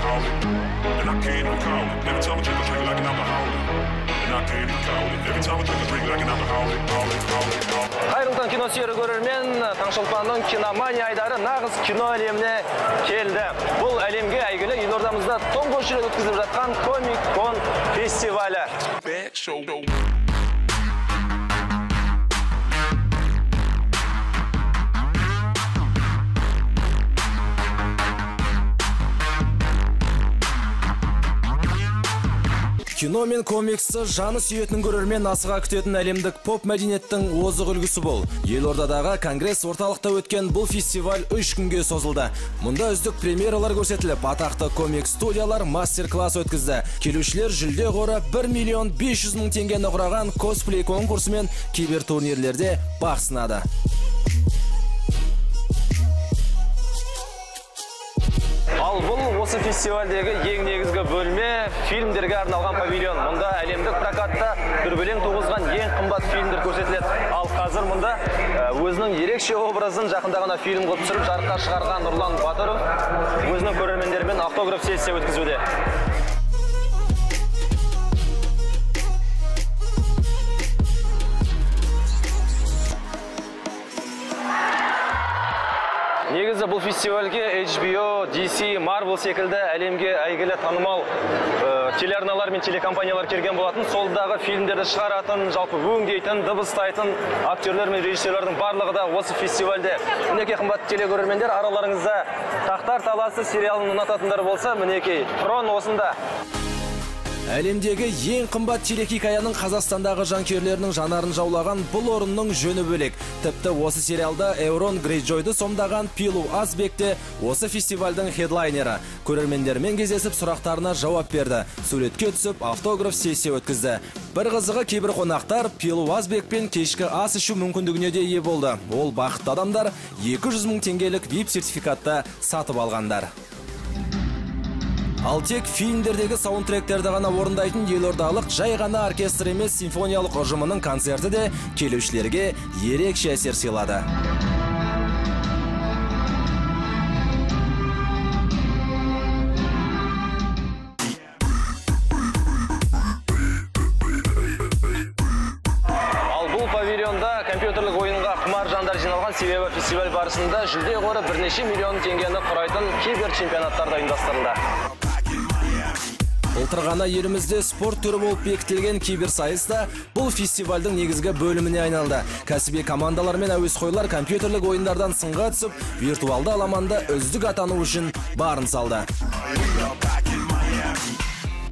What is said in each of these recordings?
alcoholic, and I can't even call it. Every time I drink like an alcoholic, and I can't even call it. Every time I drink like an alcoholic. Қайырлы кино сүйер көрермен, Таңшолпанның киномания айдары нағыз кино әлеміне келді. Бұл әлемге әйгілі елордамызда тұңғыш рет өткізіліп жатқан Комик-кон фестивалі. Кино мен комиксі жаны сүйетін көрермен асыға күтетін әлемдік поп мәдениеттің озық үлгісі бол. Елордадағы Конгресс орталықта өткен бұл фестиваль 3 күнге созылды. Мұнда үздік премьералар көрсетіліп, атақты комик студиялар мастер-класс өткізді. Келушілер жүлде қоры 1 500 000 теңгені құраған косплей конкурсы мен кибертурнирлерде бақ сынады. Ал бұл осы фестивальдегі ең негізгі бөлме фильмдерге арналған павильон. Мұнда әлемдік прокатта дүрбелең туғызған ең қымбат фильмдер көрсетіледі. Ал қазір мұнда өзінің ерекше образын жақында ғана фильм қылып түсіріп жарыққа шығарған Нұрлан Батыров өзінің көрермендерімен автограф сессия өткізуде. Негізі бұл фестивальге HBO, DC, Marvel секілді әлемге әйгілі танымал телеарналар мен телекомпаниялар келген болатын. Солдағы фильмдерді шығаратын, жалпы өңдейтін, дыбыстайтын актерлер мен режиссерлердің барлығы да осы фестивальде. Мінекей қымбат телекөрермендер, араларыңызда Тақтар таласы сериалын ұнататындар болса, мінекей Трон осында. Әлемдегі ең қымбат телехикаяның Қазақстандағы жанкүйерлерінің жанарын жаулаған бұл орынның жөні бөлек. Тіпті осы сериалда Эурон Грейджойды сомдаған Пилу Азбекте осы фестивальдің хедлайнері. Көрермендермен кездесіп сұрақтарына жауап берді. Суретке түсіп автограф сессия өткізді. Бір қызығы, кейбір қонақтар Пилу Азбекпен кешкі ас ішу мүмкіндігіне де ие болды. Ол бақытты адамдар 200 000 теңгелік VIP сертификатты сатып алғандар. Ал тек фильмдердегі саундтректерді ғана орындайтын елордалық жай ғана оркестр емес симфониялық ұжымының концерті де келушілерге ерекше әсер сыйлады. Ал бұл павильонда компьютерлік ойынға құмар жандар жиналған, себебі фестиваль барысында жүлде қоры бірнеше миллион теңгені құрайтын кибер чемпионаттар да ұйымдастырылды. Былтырғана елімізде спорт түрі болып бекітілген киберсайыста бұл фестивальдің негізгі бөліміне айналды. Кәсіби командалар мен әуесқойлар компьютерлік ойындардан сынға түсіп, виртуалды аламанда үздік атану үшін барын салды.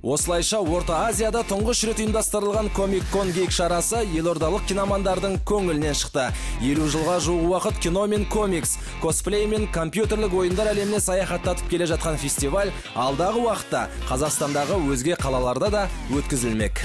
Осылайша Орта Азияда тұңғыш рет ұйымдастырылған Комик-кон гейк шарасы елордалық киномандардың көңілінен шықты. 50 жылға жуық уақыт кино мен комикс, косплей мен компьютерлік ойындар әлеміне саяхаттатып келе жатқан фестиваль алдағы уақытта Қазақстандағы өзге қалаларда да өткізілмек.